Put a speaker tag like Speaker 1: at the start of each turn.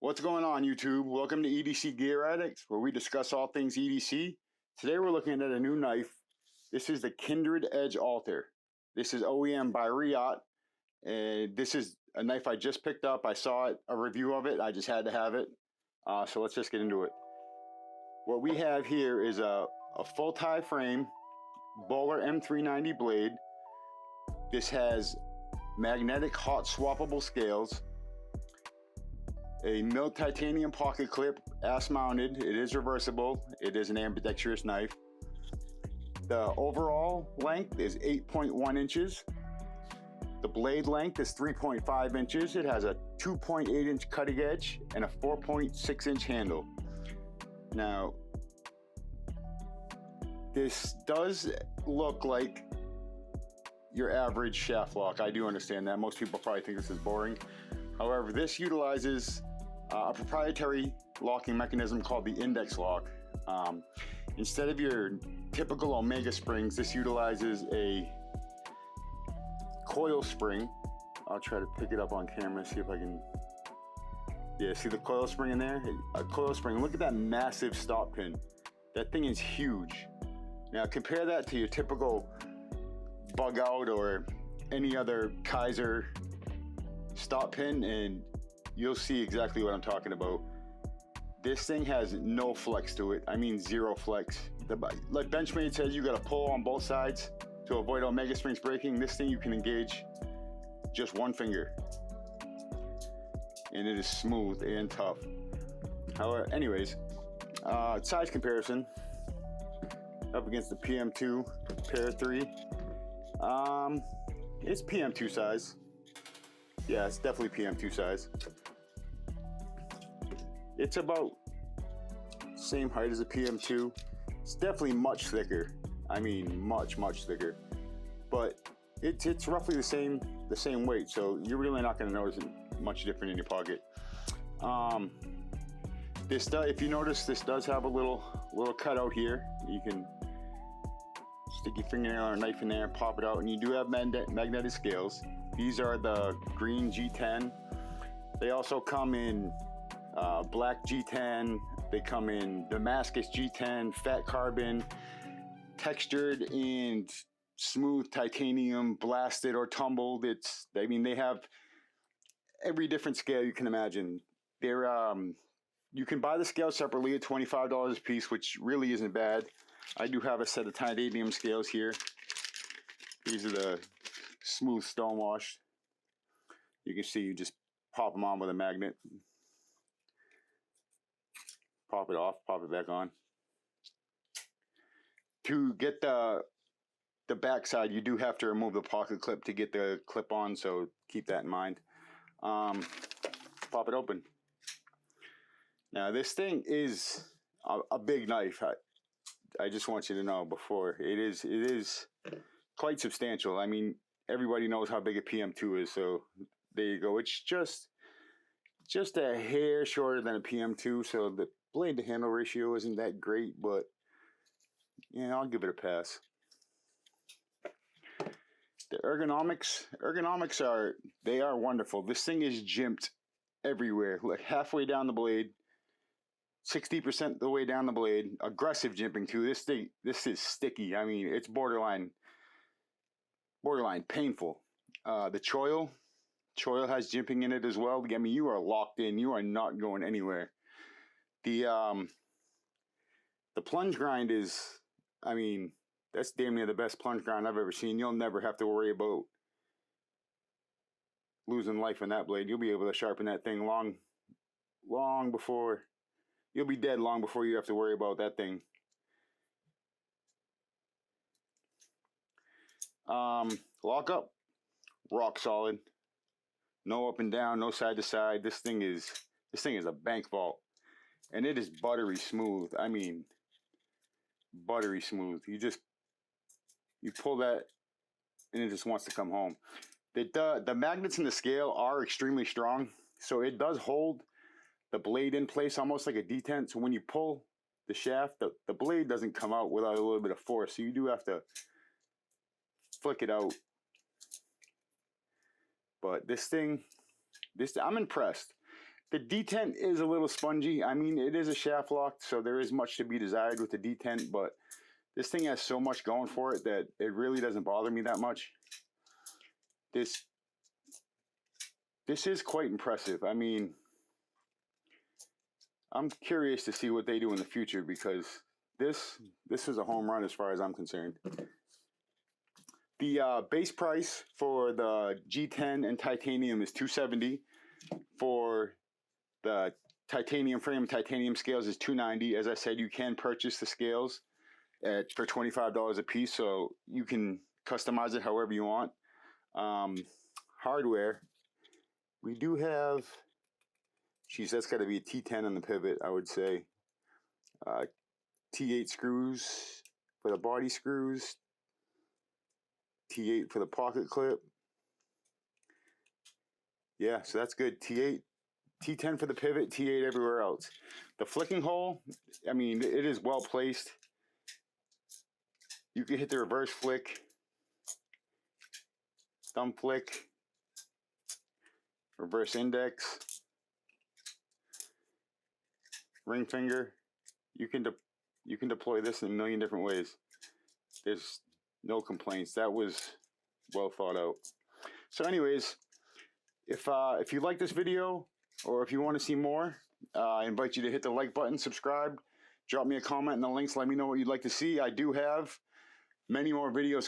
Speaker 1: What's going on, YouTube? Welcome to EDC Gear Addicts, where we discuss all things EDC. Today we're looking at a new knife. This is the Kindred Edge Alter. This is OEM by Riot, and this is a knife I just picked up. I saw a review of it. I just had to have it. So let's just get into it. What we have here is a full tie frame Bowler M390 blade. This has magnetic hot swappable scales, a milled titanium pocket clip, ass mounted. It is reversible. It is an ambidextrous knife. The overall length is 8.1 inches. The blade length is 3.5 inches. It has a 2.8 inch cutting edge and a 4.6 inch handle. Now, this does look like your average shaft lock. I do understand that. Most people probably think this is boring. However, this utilizes a proprietary locking mechanism called the index lock. Instead of your typical Omega springs, this utilizes a coil spring. I'll try to pick it up on camera, see if I can. Yeah, see the coil spring in there? A coil spring. Look at that massive stop pin. That thing is huge. Now compare that to your typical bug out or any other Kaiser stop pin and you'll see exactly what I'm talking about. This thing has no flex to it. I mean zero flex. Like Benchmade says, you gotta pull on both sides to avoid Omega springs breaking. This thing you can engage just one finger. And it is smooth and tough. However, anyways, size comparison up against the PM2 Pair 3. It's PM2 size. Yeah, it's definitely PM2 size. It's about same height as a PM2. It's definitely much thicker. I mean, much thicker. But it's roughly the same weight, so you're really not going to notice it much different in your pocket. If you notice, this does have a little cutout here. You can stick your fingernail or a knife in there and pop it out, and you do have magnetic scales. These are the green G10. They also come in black G10. They come in Damascus G10, fat carbon, textured and smooth titanium, blasted or tumbled. They have every different scale you can imagine. You can buy the scale separately at $25 a piece, which really isn't bad. I do have a set of titanium scales here. These are the smooth stone washed. You can see you just pop them on with a magnet. Pop it off, pop it back on. To get the back side, you do have to remove the pocket clip to get the clip on, so keep that in mind. Pop it open. Now this thing is a big knife. I just want you to know before it is quite substantial. I mean, everybody knows how big a PM2 is, so there you go. It's just a hair shorter than a PM2, so the blade to handle ratio isn't that great, but yeah, I'll give it a pass. The ergonomics are wonderful. This thing is jimped everywhere, like halfway down the blade, 60% the way down the blade. Aggressive jimping too. This is sticky. I mean, it's borderline painful. The choil has jimping in it as well. I mean, you are locked in. You are not going anywhere. The plunge grind is, I mean, that's damn near the best plunge grind I've ever seen. You'll never have to worry about losing life in that blade. You'll be able to sharpen that thing long before, you'll be dead long before you have to worry about that thing. Lock up, rock solid. No up and down, no side to side. This thing is a bank vault. And it is buttery smooth. I mean, buttery smooth. You pull that and it just wants to come home. The magnets in the scale are extremely strong, so it does hold the blade in place almost like a detent. So when you pull the shaft, the blade doesn't come out without a little bit of force. So you do have to flick it out. But this thing, I'm impressed. The detent is a little spongy. I mean, it is a shaft lock, so there is much to be desired with the detent, but this thing has so much going for it that it really doesn't bother me that much. This is quite impressive. I mean, I'm curious to see what they do in the future, because this is a home run as far as I'm concerned. The base price for the G10 and titanium is $270. For the titanium frame and titanium scales is $290. As I said, you can purchase the scales for $25 a piece, so you can customize it however you want. Hardware, we do have, geez, that's got to be a T10 on the pivot, I would say. T8 screws for the body screws, T8 for the pocket clip. Yeah, so that's good. T8, T10 for the pivot, T8 everywhere else. The flicking hole, I mean, it is well placed. You can hit the reverse flick, thumb flick, reverse index, ring finger. You can deploy this in a million different ways. There's no complaints. That was well thought out. So anyways, if you like this video, or if you want to see more, I invite you to hit the like button, subscribe, drop me a comment in the links, let me know what you'd like to see. I do have many more videos coming.